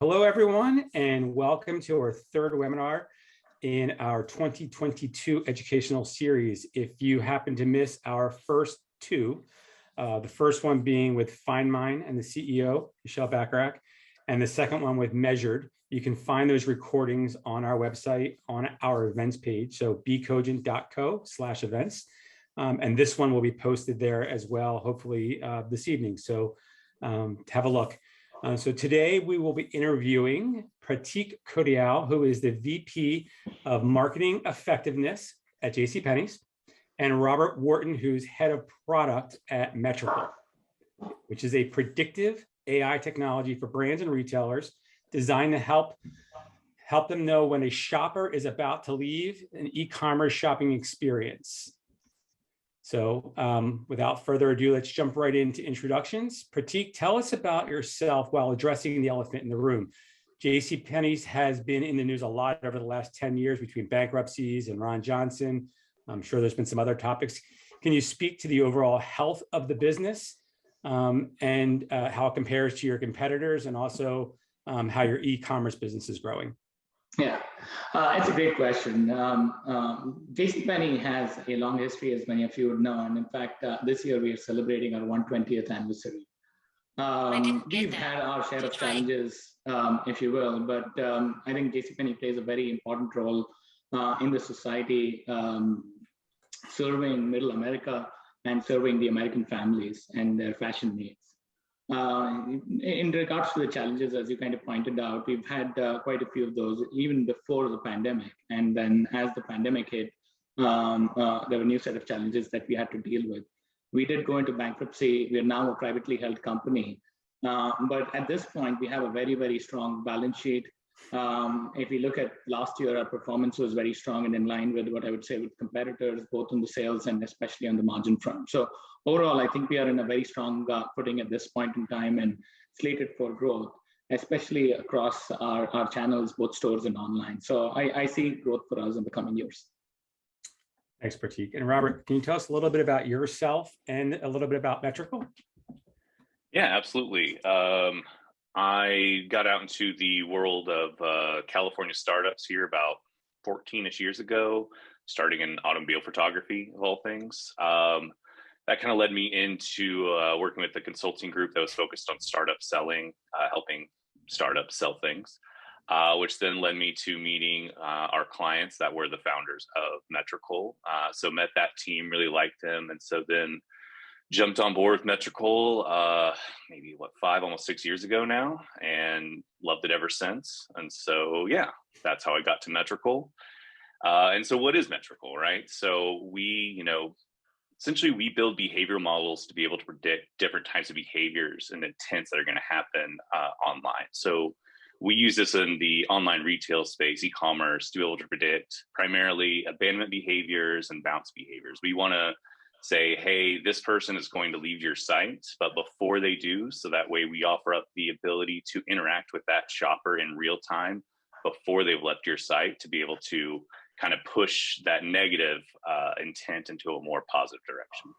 Hello, everyone, and welcome to our third webinar in our 2022 educational series. If you happen to miss our first two, the first one being with FindMine and the CEO, Michelle Bacharach, and the second one with Measured, you can find those recordings on our website on our events page, so bcogent.co/events. And this one will be posted there as well, hopefully this evening. So have a look. So today we will be interviewing Pratik Kodial, who is the VP of Marketing Effectiveness at JCPenney's, and Robert Wharton, who's Head of Product at Metrical, which is a predictive AI technology for brands and retailers designed to help them know when a shopper is about to leave an e-commerce shopping experience. So without further ado, let's jump right into introductions. Pratik, tell us about yourself while addressing the elephant in the room. JCPenney's has been in the news a lot over the last 10 years between bankruptcies and Ron Johnson. I'm sure there's been some other topics. Can you speak to the overall health of the business and how it compares to your competitors, and also how your e-commerce business is growing? Yeah, it's a great question. JCPenney has a long history, as many of you would know, and in fact, this year we are celebrating our 120th anniversary. We've had our share of challenges, if you will, but I think JCPenney plays a very important role in the society, serving Middle America and serving the American families and their fashion needs. In regards to the challenges, as you kind of pointed out, we've had quite a few of those even before the pandemic. And then as the pandemic hit, there were a new set of challenges that we had to deal with. We did go into bankruptcy. We are now a privately held company. But at this point, we have a very, very strong balance sheet. If we look at last year, our performance was very strong and in line with what I would say with competitors, both on the sales and especially on the margin front. So overall, I think we are in a very strong footing at this point in time and slated for growth, especially across our channels, both stores and online. So I see growth for us in the coming years. Thanks, Pratik. And Robert, can you tell us a little bit about yourself and a little bit about Metrical? Yeah, absolutely. I got out into the world of California startups here about 14-ish years ago, starting in automobile photography, of all things. That kind of led me into working with the consulting group that was focused on startup selling, helping startups sell things, which then led me to meeting our clients that were the founders of Metrical. So met that team, really liked them, and so then jumped on board with Metrical maybe 5, almost 6 years ago now, and loved it ever since. And so yeah, that's how I got to Metrical. And so what is Metrical, right? So we, essentially we build behavioral models to be able to predict different types of behaviors and intents that are going to happen online. So we use this in the online retail space, e-commerce, to be able to predict primarily abandonment behaviors and bounce behaviors. We want to say, hey, this person is going to leave your site, but before they do, so that way we offer up the ability to interact with that shopper in real time before they've left your site, to be able to kind of push that negative intent into a more positive direction.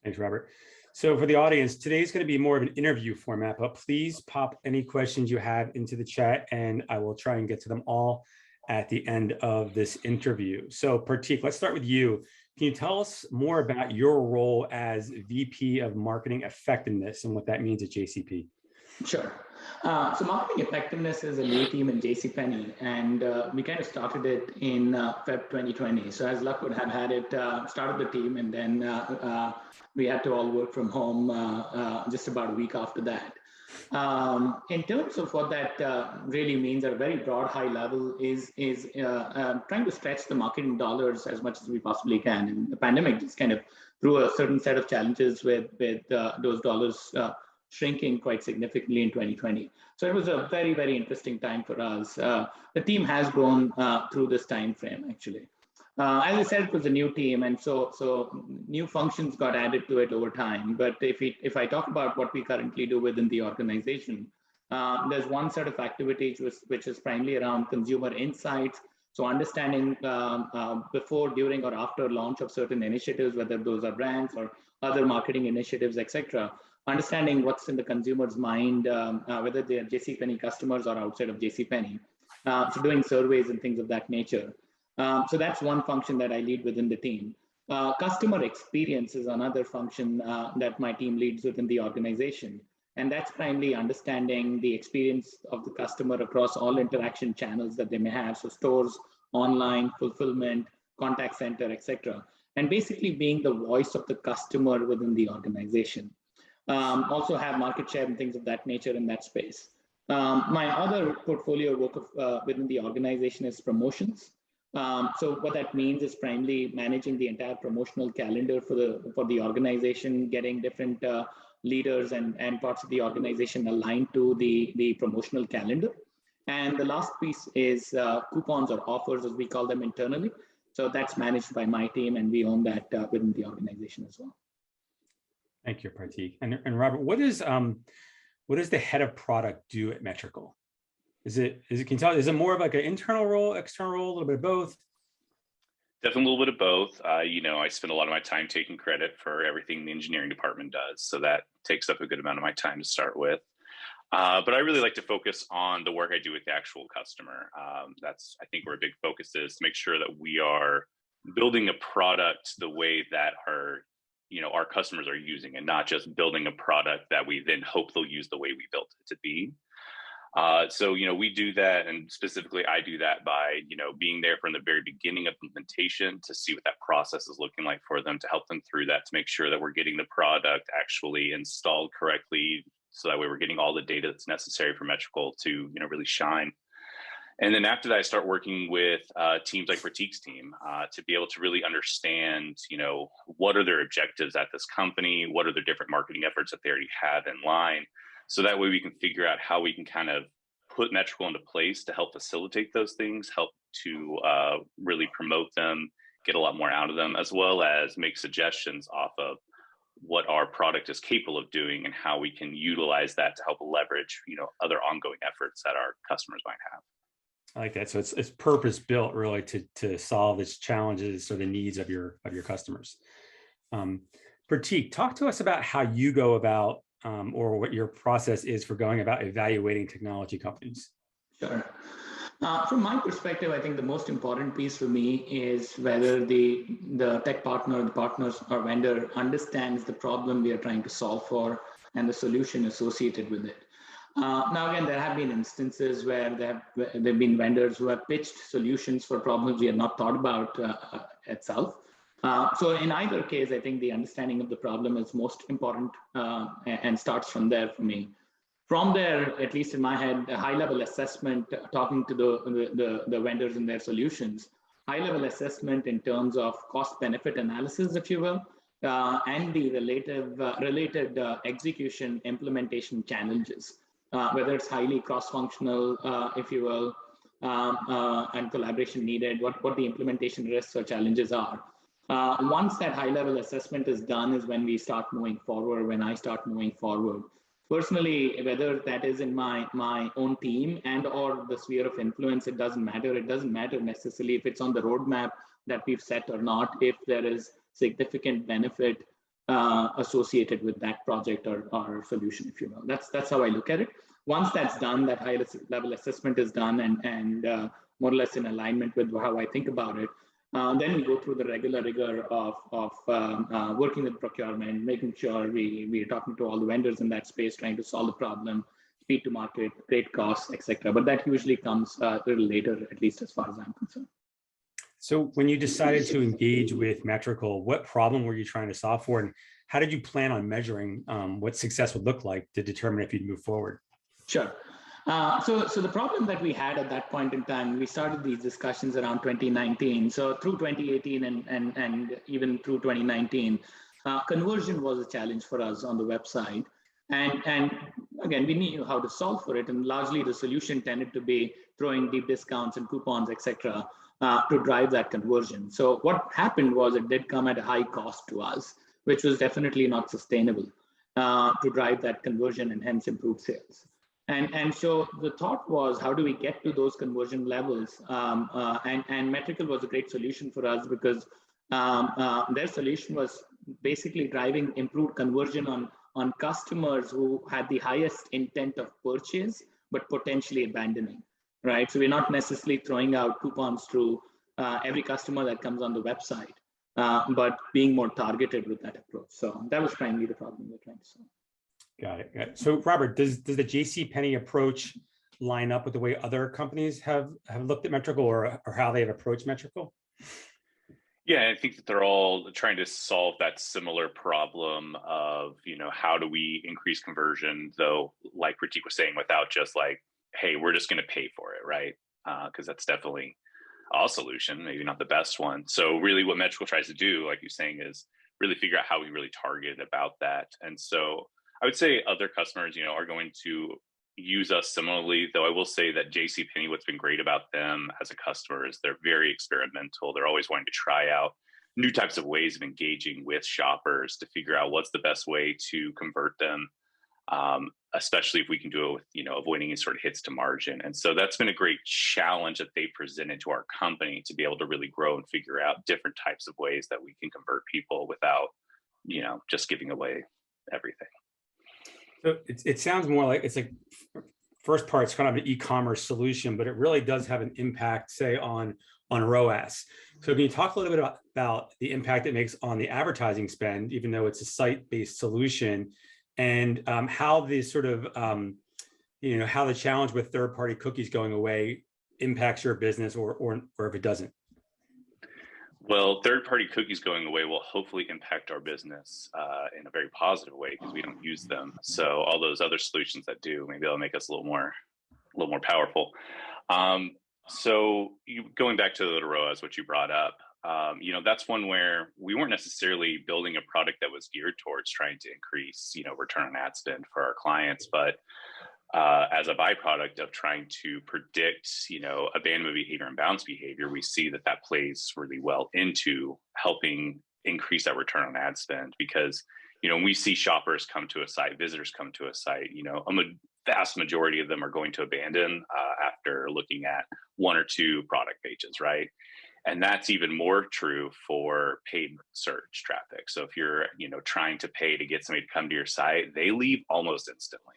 Thanks, Robert. So for the audience, today's going to be more of an interview format, but please pop any questions you have into the chat and I will try and get to them all at the end of this interview. So Pratik, let's start with you. Can you tell us more about your role as VP of Marketing Effectiveness and what that means at JCP? Sure. So marketing effectiveness is a new team in JCPenney, and we kind of started it in Feb 2020. So as luck would have had it, started the team, and then we had to all work from home just about a week after that. In terms of what that really means at a very broad, high level is trying to stretch the marketing dollars as much as we possibly can. And the pandemic just kind of threw a certain set of challenges with those dollars shrinking quite significantly in 2020. So it was a very, very interesting time for us. The team has grown through this time frame, actually. As I said, it was a new team, and so new functions got added to it over time. But if I talk about what we currently do within the organization, there's one set of activities which is primarily around consumer insights. So understanding before, during, or after launch of certain initiatives, whether those are brands or other marketing initiatives, etc., understanding what's in the consumer's mind, whether they are JCPenney customers or outside of JCPenney. So doing surveys and things of that nature. So that's one function that I lead within the team. Customer experience is another function that my team leads within the organization. And that's primarily understanding the experience of the customer across all interaction channels that they may have. So stores, online, fulfillment, contact center, etc. And basically being the voice of the customer within the organization. Also have market share and things of that nature in that space. My other portfolio work within the organization is promotions. So what that means is primarily managing the entire promotional calendar for the organization, getting different leaders and parts of the organization aligned to the promotional calendar. And the last piece is coupons or offers, as we call them internally. So that's managed by my team, and we own that within the organization as well. Thank you, Pratik. And Robert, what does the head of product do at Metrical? Is it more of like an internal role, external role, a little bit of both? Definitely a little bit of both. I spend a lot of my time taking credit for everything the engineering department does. So that takes up a good amount of my time to start with. But I really like to focus on the work I do with the actual customer. That's, I think, where a big focus is, to make sure that we are building a product the way that our customers are using, and not just building a product that we then hope they'll use the way we built it to be. So we do that, and specifically I do that by being there from the very beginning of implementation to see what that process is looking like for them, to help them through that, to make sure that we're getting the product actually installed correctly, so that way we're getting all the data that's necessary for Metrical to really shine. And then after that, I start working with teams like Pratik's team to be able to really understand, what are their objectives at this company, what are their different marketing efforts that they already have in line. So that way we can figure out how we can kind of put Metrical into place to help facilitate those things, help to really promote them, get a lot more out of them, as well as make suggestions off of what our product is capable of doing and how we can utilize that to help leverage, other ongoing efforts that our customers might have. I like that. So it's purpose built really to solve its challenges or the needs of your customers. Pratik, talk to us about how you go about or what your process is for going about evaluating technology companies. Sure. From my perspective, I think the most important piece for me is whether the tech partner, the partners or vendor understands the problem we are trying to solve for and the solution associated with it. Now, again, there have been instances where there have been vendors who have pitched solutions for problems we had not thought about itself. So in either case, I think the understanding of the problem is most important and starts from there for me. From there, at least in my head, a high-level assessment, talking to the vendors and their solutions, high-level assessment in terms of cost-benefit analysis, if you will, and the related execution implementation challenges, whether it's highly cross-functional, if you will, and collaboration needed, what the implementation risks or challenges are. Once that high-level assessment is done is when we start moving forward, when I start moving forward. Personally, whether that is in my own team and or the sphere of influence, it doesn't matter. It doesn't matter necessarily if it's on the roadmap that we've set or not, if there is significant benefit associated with that project or solution, if you will. That's how I look at it. Once that's done, that high-level assessment is done and more or less in alignment with how I think about it, then we go through the regular rigor of working with procurement, making sure we are talking to all the vendors in that space, trying to solve the problem, speed to market, great costs, etc. But that usually comes a little later, at least as far as I'm concerned. So when you decided to engage with Metrical, what problem were you trying to solve for, and how did you plan on measuring what success would look like to determine if you'd move forward? Sure. So the problem that we had at that point in time, we started these discussions around 2019. So through 2018 and even through 2019, conversion was a challenge for us on the website. And again, we knew how to solve for it. And largely the solution tended to be throwing deep discounts and coupons, etc., to drive that conversion. So what happened was it did come at a high cost to us, which was definitely not sustainable to drive that conversion and hence improve sales. And so the thought was, how do we get to those conversion levels? And Metrical was a great solution for us because their solution was basically driving improved conversion on customers who had the highest intent of purchase, but potentially abandoning, right? So we're not necessarily throwing out coupons to every customer that comes on the website, but being more targeted with that approach. So that was primarily the problem we're trying to solve. Got it. Got it. So Robert, does the JCPenney approach line up with the way other companies have looked at Metrical or how they have approached Metrical? Yeah, I think that they're all trying to solve that similar problem of, how do we increase conversion, though, like Pratik was saying, without just like, hey, we're just going to pay for it, right? Because that's definitely a solution, maybe not the best one. So really what Metrical tries to do, like you're saying, is really figure out how we really target about that. And so I would say other customers, are going to use us similarly, though I will say that JCPenney, what's been great about them as a customer is they're very experimental. They're always wanting to try out new types of ways of engaging with shoppers to figure out what's the best way to convert them, especially if we can do it with, avoiding any sort of hits to margin. And so that's been a great challenge that they presented to our company to be able to really grow and figure out different types of ways that we can convert people without, just giving away everything. So it sounds more like it's like first part, it's kind of an e-commerce solution, but it really does have an impact, say, on ROAS. So can you talk a little bit about the impact it makes on the advertising spend, even though it's a site-based solution, and how the sort of, how the challenge with third-party cookies going away impacts your business or if it doesn't? Well, third-party cookies going away will hopefully impact our business in a very positive way because we don't use them. So all those other solutions that do, maybe they'll make us a little more powerful. So going back to the ROAS, what you brought up, that's one where we weren't necessarily building a product that was geared towards trying to increase, return on ad spend for our clients, but as a byproduct of trying to predict, abandonment behavior and bounce behavior, we see that plays really well into helping increase that return on ad spend. Because, when we see shoppers come to a site, visitors come to a site, a vast majority of them are going to abandon after looking at one or two product pages, right? And that's even more true for paid search traffic. So if you're, trying to pay to get somebody to come to your site, they leave almost instantly.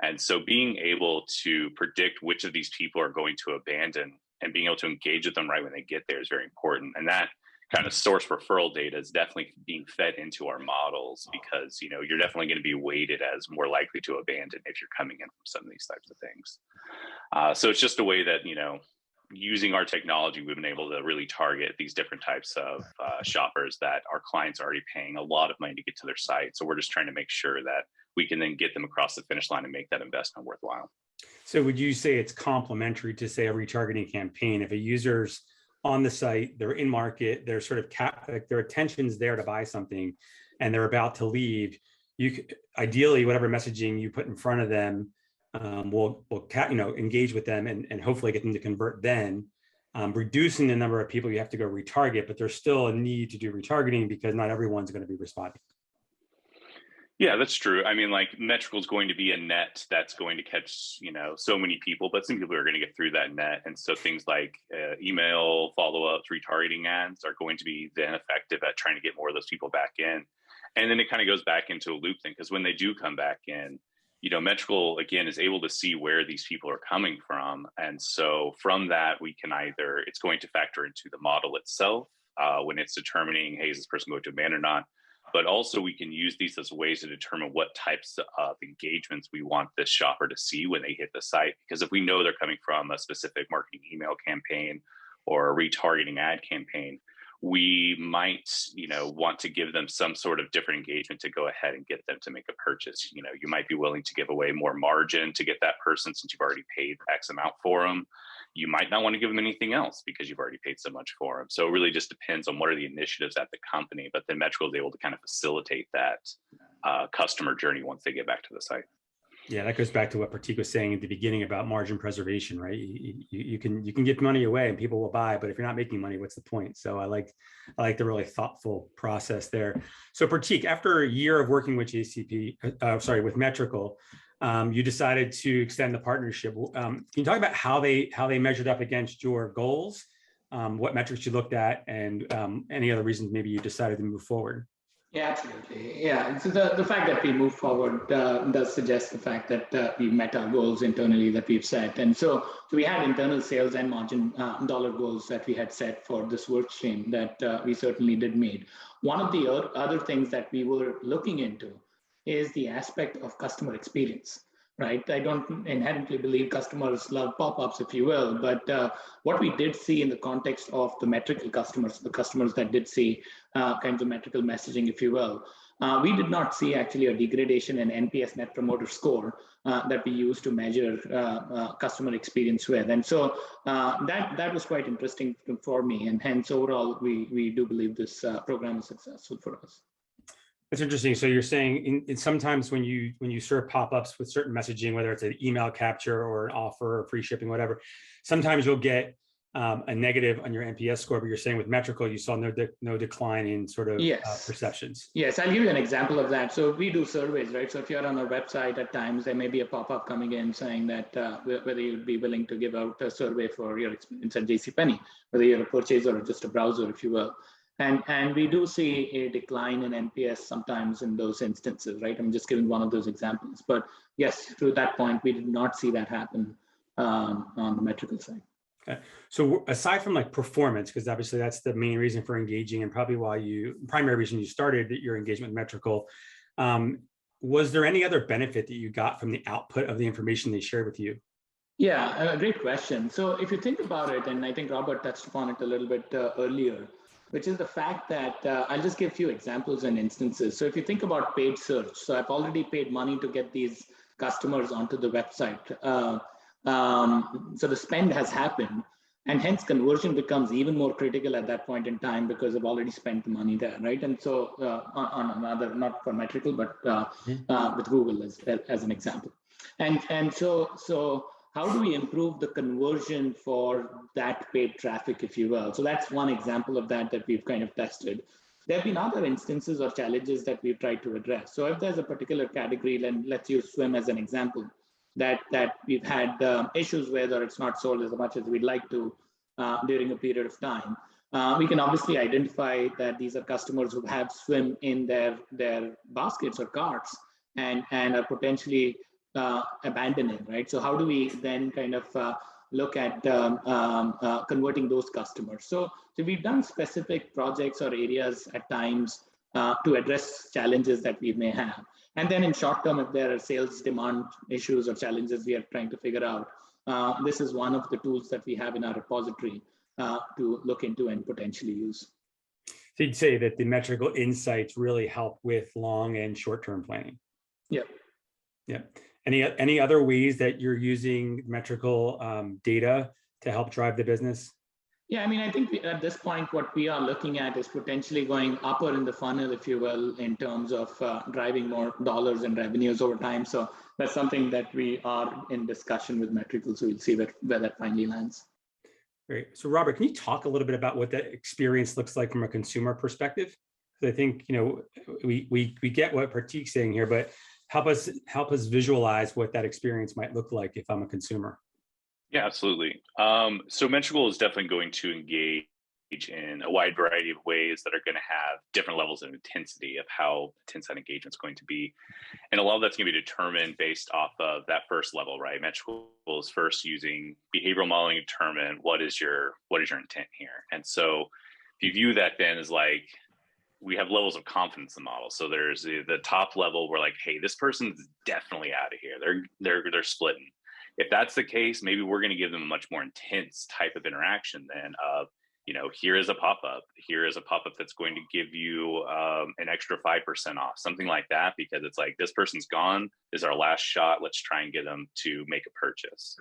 And so being able to predict which of these people are going to abandon and being able to engage with them right when they get there is very important. And that kind of source referral data is definitely being fed into our models because, you're definitely going to be weighted as more likely to abandon if you're coming in from some of these types of things. So it's just a way that, using our technology, we've been able to really target these different types of shoppers that our clients are already paying a lot of money to get to their site. So we're just trying to make sure that we can then get them across the finish line and make that investment worthwhile. So would you say it's complementary to, say, a retargeting campaign? If a user's on the site, they're in market, they're sort of like their attention's there to buy something and they're about to leave, ideally, whatever messaging you put in front of them will engage with them and hopefully get them to convert then, reducing the number of people you have to go retarget, but there's still a need to do retargeting because not everyone's going to be responding. Yeah, that's true. I mean, like Metrical is going to be a net that's going to catch, so many people, but some people are going to get through that net. And so things like email follow-ups, retargeting ads are going to be then effective at trying to get more of those people back in. And then it kind of goes back into a loop thing because when they do come back in, Metrical, again, is able to see where these people are coming from. And so from that, we can it's going to factor into the model itself when it's determining, hey, is this person going to abandon or not? But also we can use these as ways to determine what types of engagements we want this shopper to see when they hit the site. Because if we know they're coming from a specific marketing email campaign or a retargeting ad campaign, we might, want to give them some sort of different engagement to go ahead and get them to make a purchase. You might be willing to give away more margin to get that person since you've already paid X amount for them. You might not want to give them anything else because you've already paid so much for them. So it really just depends on what are the initiatives at the company, but then Metrical is able to kind of facilitate that customer journey once they get back to the site. Yeah, that goes back to what Pratik was saying at the beginning about margin preservation, right? You can give money away and people will buy, but if you're not making money, what's the point? So I like the really thoughtful process there. So Pratik, after a year of working with with Metrical, you decided to extend the partnership. Can you talk about how they measured up against your goals, what metrics you looked at, and any other reasons maybe you decided to move forward? Yeah, absolutely. Yeah, so the fact that we move forward does suggest the fact that we met our goals internally that we've set. And so we had internal sales and margin dollar goals that we had set for this work stream that we certainly did meet. One of the other things that we were looking into is the aspect of customer experience, right? I don't inherently believe customers love pop-ups, if you will, but what we did see in the context of the metrical customers, the customers that did see kinds of metrical messaging, if you will, we did not see actually a degradation in NPS Net Promoter Score that we use to measure customer experience with. And so that was quite interesting for me. And hence, overall, we do believe this program is successful for us. That's interesting. So you're saying in sometimes when you serve pop-ups with certain messaging, whether it's an email capture or an offer or free shipping, whatever, sometimes you'll get a negative on your NPS score, but you're saying with Metrical, you saw no decline in sort of perceptions. Yes, I'll give you an example of that. So we do surveys, right? So if you're on our website, at times there may be a pop-up coming in saying that whether you'd be willing to give out a survey for your experience at JCPenney, whether you're a purchaser or just a browser, if you will. And we do see a decline in NPS sometimes in those instances, right? I'm just giving one of those examples. But yes, to that point, we did not see that happen on the Metrical side. Okay. So aside from like performance, because obviously that's the main reason for engaging and probably primary reason you started your engagement with Metrical, was there any other benefit that you got from the output of the information they shared with you? Yeah, a great question. So if you think about it, and I think Robert touched upon it a little bit earlier, which is the fact that I'll just give a few examples and instances. So if you think about paid search, so I've already paid money to get these customers onto the website. So the spend has happened, and hence conversion becomes even more critical at that point in time because I've already spent the money there, right? And so on another, not for Metrical, but with Google as an example. And so how do we improve the conversion for that paid traffic, if you will? So that's one example of that we've kind of tested. There have been other instances or challenges that we've tried to address. So if there's a particular category, and let's use swim as an example, that we've had issues with, or it's not sold as much as we'd like to during a period of time. We can obviously identify that these are customers who have swim in their baskets or carts and are potentially abandoning, right? So how do we then kind of look at converting those customers? So we've done specific projects or areas at times to address challenges that we may have. And then in short term, if there are sales demand issues or challenges we are trying to figure out, this is one of the tools that we have in our repository to look into and potentially use. So you'd say that the metrical insights really help with long and short-term planning. Yep. Yep. Any other ways that you're using metrical data to help drive the business? Yeah, I mean, I think at this point, what we are looking at is potentially going upper in the funnel, if you will, in terms of driving more dollars and revenues over time. So that's something that we are in discussion with Metricals. So we'll see where that finally lands. Great. So Robert, can you talk a little bit about what that experience looks like from a consumer perspective? Because I think, we get what Pratik's saying here, but help us visualize what that experience might look like if I'm a consumer. Yeah, absolutely. So Metrical is definitely going to engage in a wide variety of ways that are going to have different levels of intensity of how intense that engagement is going to be. And a lot of that's going to be determined based off of that first level, right? Metrical is first using behavioral modeling to determine what is your intent here. And so if you view that then as like, we have levels of confidence in the model. So there's the top level where like, hey, this person's definitely out of here. They're splitting. If that's the case, maybe we're going to give them a much more intense type of interaction then of, here is a pop-up. Here is a pop-up that's going to give you an extra 5% off, something like that, because it's like, this person's gone, this is our last shot. Let's try and get them to make a purchase.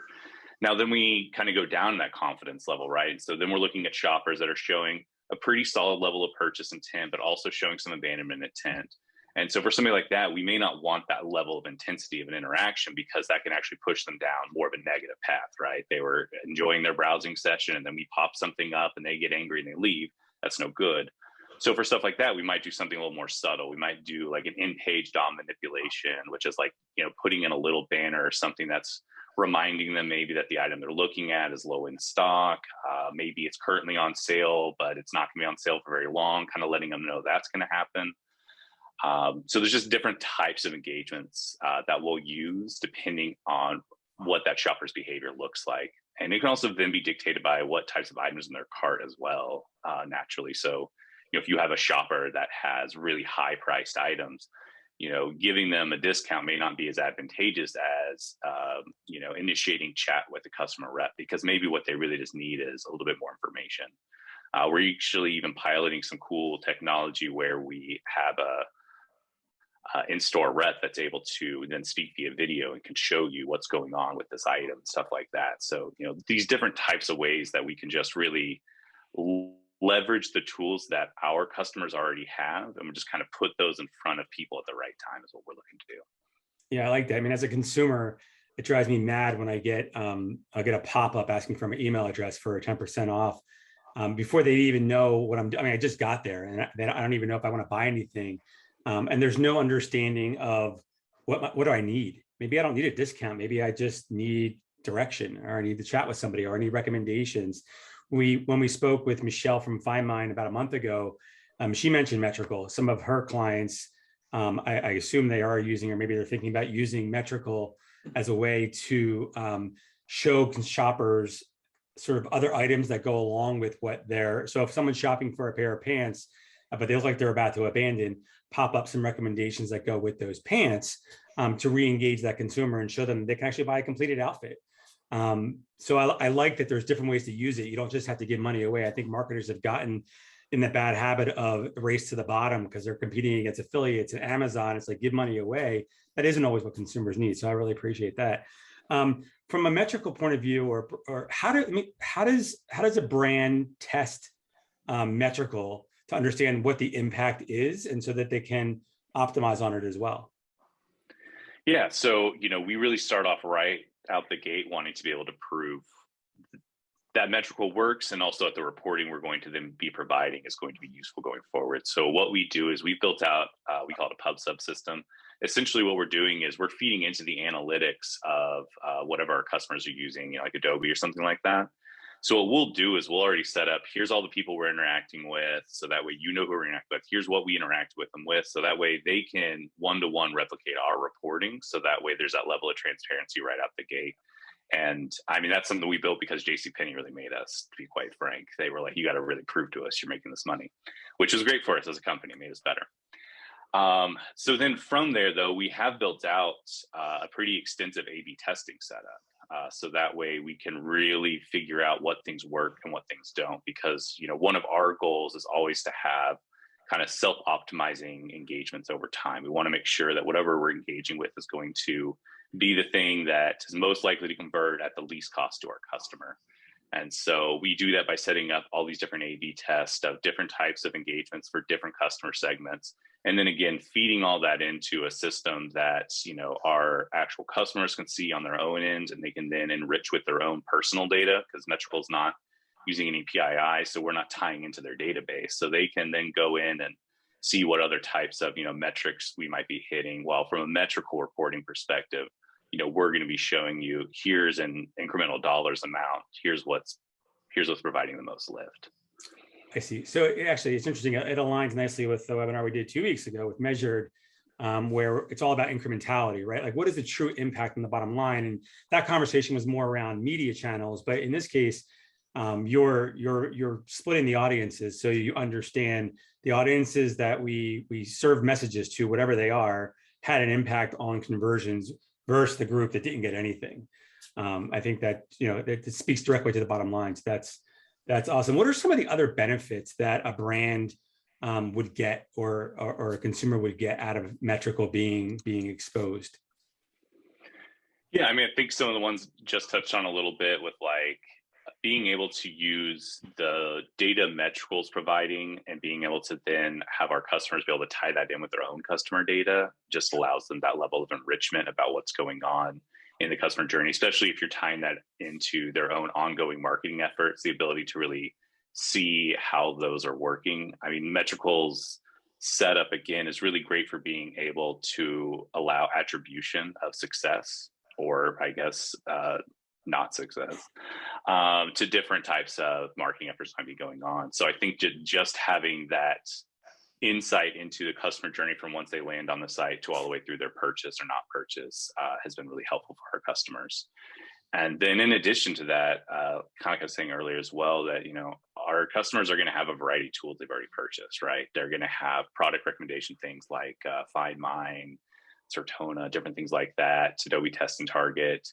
Now, then we kind of go down that confidence level, right? So then we're looking at shoppers that are showing a pretty solid level of purchase intent, but also showing some abandonment intent. And so for somebody like that, we may not want that level of intensity of an interaction because that can actually push them down more of a negative path, right? They were enjoying their browsing session and then we pop something up and they get angry and they leave. That's no good. So for stuff like that, we might do something a little more subtle. We might do like an in-page DOM manipulation, which is like, putting in a little banner or something that's reminding them maybe that the item they're looking at is low in stock. Maybe it's currently on sale, but it's not going to be on sale for very long, kind of letting them know that's going to happen. So there's just different types of engagements that we'll use depending on what that shopper's behavior looks like. And it can also then be dictated by what types of items in their cart as well, naturally. So, if you have a shopper that has really high priced items, giving them a discount may not be as advantageous as, initiating chat with the customer rep, because maybe what they really just need is a little bit more information. We're actually even piloting some cool technology where we have a in-store rep that's able to then speak via video and can show you what's going on with this item, stuff like that. So, these different types of ways that we can just really leverage the tools that our customers already have, and we just kind of put those in front of people at the right time is what we're looking to do. Yeah, I like that. I mean, as a consumer, it drives me mad when I get a pop-up asking for my email address for 10% off before they even know what I'm doing. I mean, I just got there and I don't even know if I want to buy anything. And there's no understanding of what do I need? Maybe I don't need a discount. Maybe I just need direction, or I need to chat with somebody, or I need recommendations. When we spoke with Michelle from FindMine about a month ago, she mentioned Metrical. Some of her clients, I assume they are using, or maybe they're thinking about using Metrical as a way to show shoppers sort of other items that go along with what they're. So if someone's shopping for a pair of pants, but they look like they're about to abandon, pop up some recommendations that go with those pants to re-engage that consumer and show them they can actually buy a completed outfit. So I like that there's different ways to use it. You don't just have to give money away. I think marketers have gotten in the bad habit of race to the bottom because they're competing against affiliates and Amazon. It's like, give money away. That isn't always what consumers need. So I really appreciate that. From a metrical point of view, or how does a brand test metrical to understand what the impact is, and so that they can optimize on it as well? Yeah, so we really start off right out the gate wanting to be able to prove that metrical works, and also that the reporting we're going to then be providing is going to be useful going forward. So what we do is we built out, we call it a pub subsystem. Essentially what we're doing is we're feeding into the analytics of whatever our customers are using, like Adobe or something like that. So what we'll do is we'll already set up, here's all the people we're interacting with, so that way who we're interacting with, here's what we interact with them with, so that way they can one-to-one replicate our reporting, so that way there's that level of transparency right out the gate. And I mean, that's something we built because JCPenney really made us, to be quite frank. They were like, you got to really prove to us you're making this money, which is great for us as a company. It made us better. So then from there, though, we have built out a pretty extensive A/B testing setup. So that way we can really figure out what things work and what things don't, because one of our goals is always to have kind of self-optimizing engagements over time. We want to make sure that whatever we're engaging with is going to be the thing that is most likely to convert at the least cost to our customer. And so we do that by setting up all these different A/B tests of different types of engagements for different customer segments. And then again, feeding all that into a system that, our actual customers can see on their own end, and they can then enrich with their own personal data, because Metrical is not using any PII, so we're not tying into their database. So they can then go in and see what other types of, metrics we might be hitting. While from a metrical reporting perspective, we're going to be showing you, here's an incremental dollars amount. Here's what's providing the most lift. I see. So actually, it's interesting. It aligns nicely with the webinar we did 2 weeks ago with Measured, where it's all about incrementality, right? Like, what is the true impact on the bottom line? And that conversation was more around media channels. But in this case, you're splitting the audiences, so you understand the audiences that we serve messages to, whatever they are, had an impact on conversions versus the group that didn't get anything. I think that it speaks directly to the bottom line. So that's awesome. What are some of the other benefits that a brand would get, or a consumer would get out of Metrical being exposed? Yeah, I mean, I think some of the ones just touched on a little bit with like being able to use the data Metrical's providing, and being able to then have our customers be able to tie that in with their own customer data, just allows them that level of enrichment about what's going on in the customer journey, especially if you're tying that into their own ongoing marketing efforts, the ability to really see how those are working. I mean, Metrical's setup, again, is really great for being able to allow attribution of success, or I guess not success, to different types of marketing efforts might be going on. So I think just having that insight into the customer journey from once they land on the site to all the way through their purchase or not purchase has been really helpful for our customers. And then in addition to that, kind of like I was saying earlier as well, that, you know, our customers are going to have a variety of tools they've already purchased, right? They're going to have product recommendation things like Find Mine, Certona, different things like that, Adobe Test and Target.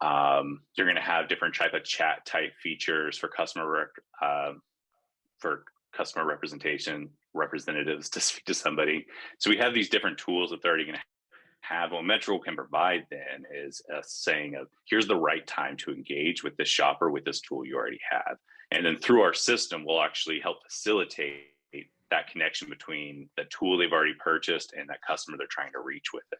You're going to have different type of chat type features for customer representation, representatives to speak to somebody. So we have these different tools that they're already going to have. What Metrical can provide then is a saying of, here's the right time to engage with this shopper with this tool you already have. And then through our system, we'll actually help facilitate that connection between the tool they've already purchased and that customer they're trying to reach with it.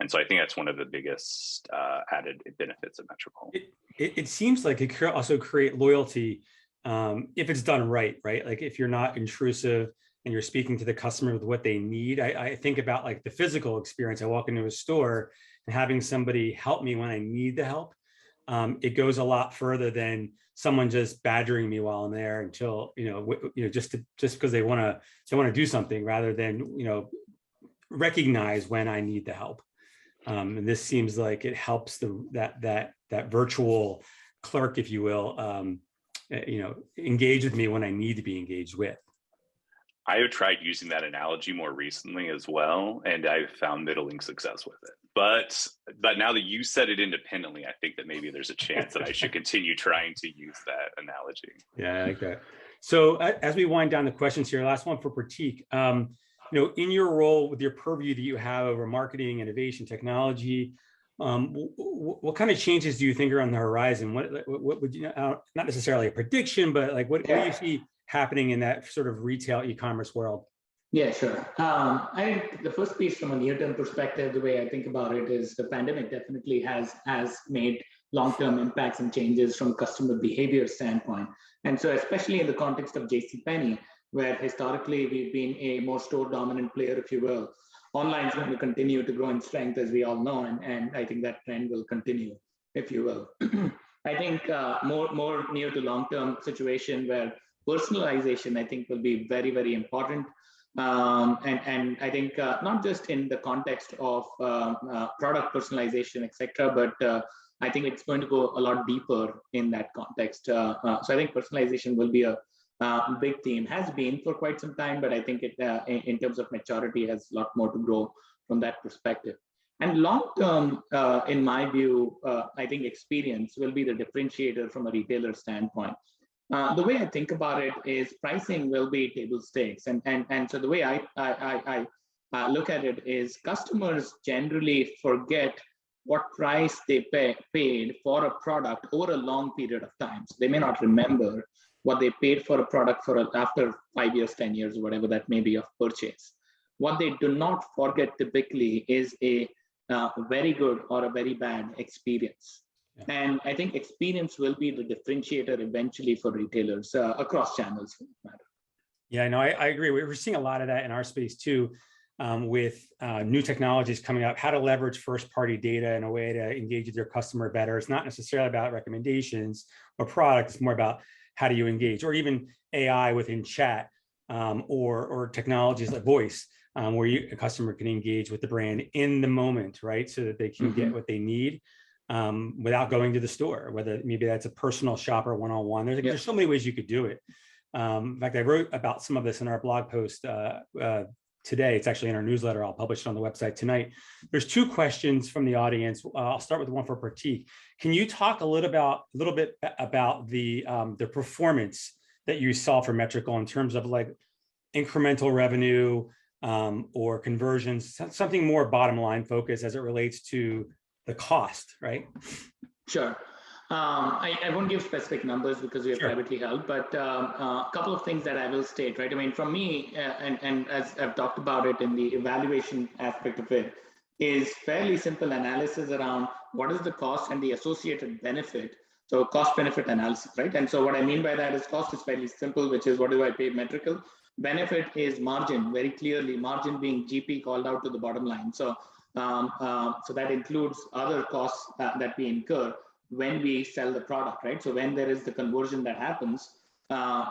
And so I think that's one of the biggest added benefits of Metrical. It seems like it could also create loyalty if it's done right? Like if you're not intrusive and you're speaking to the customer with what they need. I think about like the physical experience. I walk into a store and having somebody help me when I need the help. It goes a lot further than someone just badgering me while I'm there until, just because they want to do something rather than, recognize when I need the help. And this seems like it helps that virtual clerk, if you will, engage with me when I need to be engaged with. I have tried using that analogy more recently as well, and I've found middling success with it. But now that you said it independently, I think that maybe there's a chance that I should continue trying to use that analogy. Yeah, I like that. So as we wind down the questions here, last one for Pratik. In your role with your purview that you have over marketing, innovation, technology, what kind of changes do you think are on the horizon? What would you, not necessarily a prediction, but like what do you see happening in that sort of retail e-commerce world? Yeah, sure. I think the first piece from a near-term perspective, the way I think about it is the pandemic definitely has made long-term impacts and changes from customer behavior standpoint. And so especially in the context of JCP, where historically we've been a more store dominant player, if you will, online is going to continue to grow in strength, as we all know, and I think that trend will continue, if you will. I think more near to long-term situation where personalization, I think, will be very, very important. And I think not just in the context of product personalization, etc., but I think it's going to go a lot deeper in that context. So I think personalization will be a big theme, has been for quite some time, but I think it, in terms of maturity, has a lot more to grow from that perspective. And long term, in my view, I think experience will be the differentiator from a retailer standpoint. The way I think about it is pricing will be table stakes. And so the way I look at it is customers generally forget what price they paid for a product over a long period of time. So they may not remember what they paid for a product after 5 years, 10 years, whatever that may be of purchase. What they do not forget typically is a very good or a very bad experience. Yeah. And I think experience will be the differentiator eventually for retailers across channels, for that matter. Yeah, no, I agree. We're seeing a lot of that in our space too, with new technologies coming up, how to leverage first-party data in a way to engage with your customer better. It's not necessarily about recommendations or products, it's more about how do you engage, or even AI within chat, or technologies like voice, where a customer can engage with the brand in the moment, right? So that they can get what they need without going to the store, whether maybe that's a personal shopper one-on-one. There's so many ways you could do it. In fact, I wrote about some of this in our blog post today. It's actually in our newsletter. I'll publish it on the website tonight. There's two questions from the audience. I'll start with one for Pratik. Can you talk a little bit about the performance that you saw for Metrical in terms of like incremental revenue or conversions, something more bottom line focus as it relates to the cost, right? Sure. I won't give specific numbers because we are privately held, but a couple of things that I will state, right? I mean, from me, and as I've talked about it in the evaluation aspect of it, is fairly simple analysis around what is the cost and the associated benefit. So cost benefit analysis, right? And so what I mean by that is cost is fairly simple, which is what do I pay Metrical? Benefit is margin, very clearly, margin being GP called out to the bottom line. So, so that includes other costs that we incur when we sell the product, right? So when there is the conversion that happens,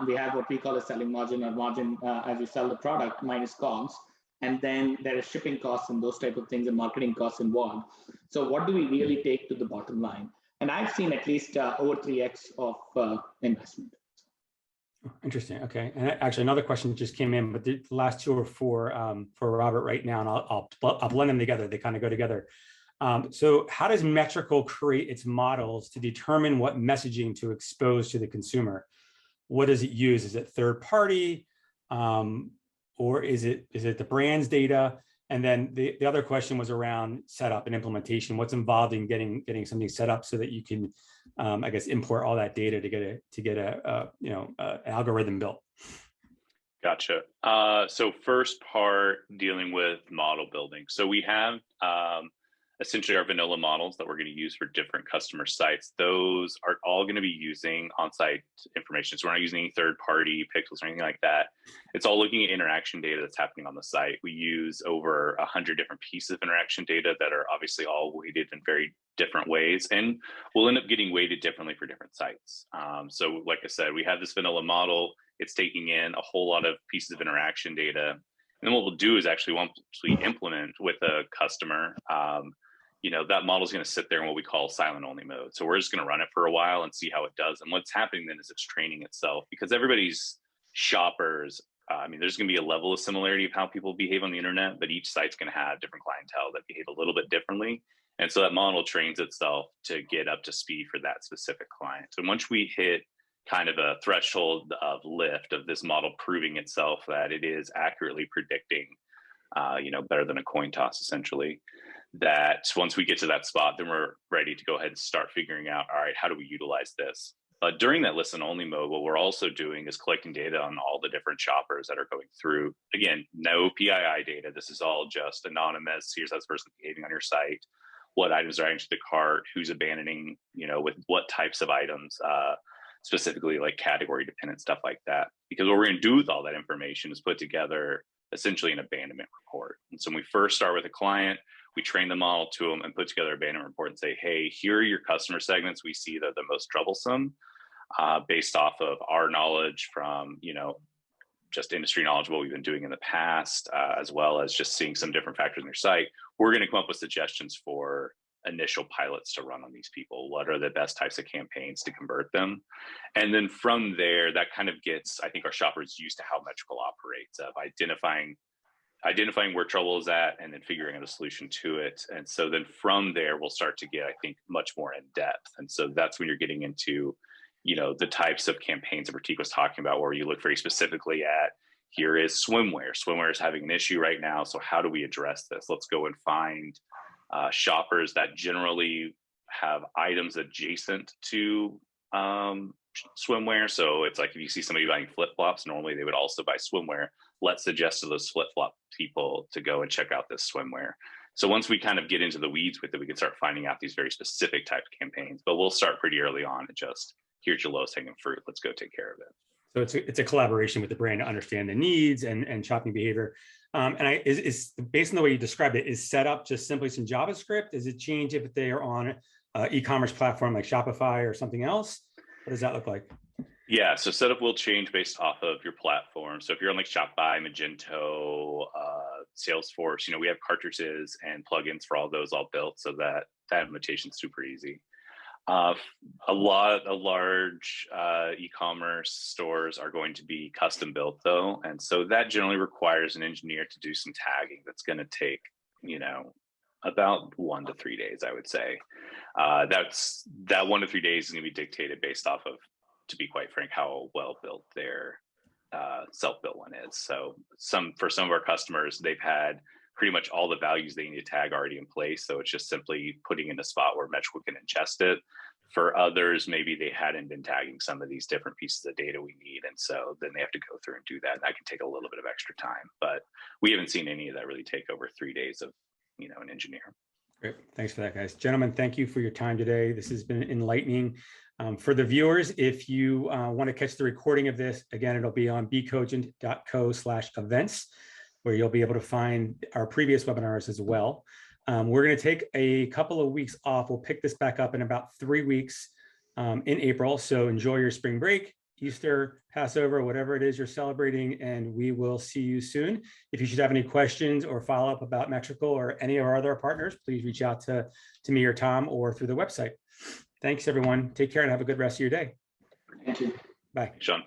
we have what we call a selling margin, or margin as you sell the product minus COGS. And then there are shipping costs and those type of things and marketing costs involved. So what do we really take to the bottom line? And I've seen at least over 3x of investment. Interesting. Okay. And actually, another question just came in, but the last two are for Robert right now, and I'll blend them together. They kind of go together. So how does Metrical create its models to determine what messaging to expose to the consumer? What does it use? Is it third party, or is it the brand's data? And then the other question was around setup and implementation. What's involved in getting something set up so that you can, I guess, import all that data to get an algorithm built? Gotcha. So first part, dealing with model building. So we have essentially our vanilla models that we're going to use for different customer sites. Those are all going to be using on-site information. So we're not using any third-party pixels or anything like that. It's all looking at interaction data that's happening on the site. We use over 100 different pieces of interaction data that are obviously all weighted in very different ways, and we'll end up getting weighted differently for different sites. So like I said, we have this vanilla model. It's taking in a whole lot of pieces of interaction data. And then what we'll do is actually once we implement with a customer, that model is going to sit there in what we call silent only mode. So we're just going to run it for a while and see how it does. And what's happening then is it's training itself, because everybody's shoppers, there's going to be a level of similarity of how people behave on the internet, but each site's going to have different clientele that behave a little bit differently. And so that model trains itself to get up to speed for that specific client. And once we hit kind of a threshold of lift of this model proving itself that it is accurately predicting, better than a coin toss, essentially, that once we get to that spot, then we're ready to go ahead and start figuring out, all right, how do we utilize this? But during that listen only mode, what we're also doing is collecting data on all the different shoppers that are going through. Again, no PII data. This is all just anonymous. Here's how this person behaving on your site, what items are adding to the cart, who's abandoning, with what types of items, specifically like category dependent stuff like that. Because what we're going to do with all that information is put together essentially an abandonment report. And so when we first start with a client, we train the model to them and put together an abandonment report and say, hey, here are your customer segments we see that are the most troublesome, based off of our knowledge from, just industry knowledge, what we've been doing in the past, as well as just seeing some different factors in their site. We're going to come up with suggestions for initial pilots to run on these people. What are the best types of campaigns to convert them? And then from there, that kind of gets, I think, our shoppers used to how Metrical operates, of identifying where trouble is at and then figuring out a solution to it. And so then from there, we'll start to get, I think, much more in depth. And so that's when you're getting into, the types of campaigns that Pratik was talking about, where you look very specifically at, here is swimwear. Swimwear is having an issue right now. So how do we address this? Let's go and find shoppers that generally have items adjacent to swimwear. So it's like if you see somebody buying flip-flops, normally they would also buy swimwear. Let's suggest to those flip-flop people to go and check out this swimwear. So once we kind of get into the weeds with it, we can start finding out these very specific type of campaigns, but we'll start pretty early on and just, here's your lowest hanging fruit. Let's go take care of it. So it's a collaboration with the brand to understand the needs and shopping behavior. Is based on the way you described it, is setup just simply some JavaScript? Does it change if they are on an e-commerce platform like Shopify or something else? What does that look like? Yeah, so setup will change based off of your platform. So if you're on like Shopify, Magento, Salesforce, we have cartridges and plugins for all those all built so that implementation is super easy. A large e-commerce stores are going to be custom built though. And so that generally requires an engineer to do some tagging. That's going to take, about 1 to 3 days, I would say. That 1 to 3 days is going to be dictated based off of, to be quite frank, how well built their self-built one is. So for some of our customers, they've had pretty much all the values they need to tag already in place. So it's just simply putting in a spot where Metrical can ingest it. For others, maybe they hadn't been tagging some of these different pieces of data we need. And so then they have to go through and do that. And that can take a little bit of extra time, but we haven't seen any of that really take over 3 days of, an engineer. Great. Thanks for that, guys. Gentlemen, thank you for your time today. This has been enlightening. For the viewers, if you want to catch the recording of this, again, it'll be on bcogent.co/events, where you'll be able to find our previous webinars as well. We're going to take a couple of weeks off. We'll pick this back up in about 3 weeks in April. So enjoy your spring break. Easter, Passover, whatever it is you're celebrating, and we will see you soon. If you should have any questions or follow up about Metrical or any of our other partners, please reach out to me or Tom or through the website. Thanks, everyone. Take care and have a good rest of your day. Thank you. Bye. Sean.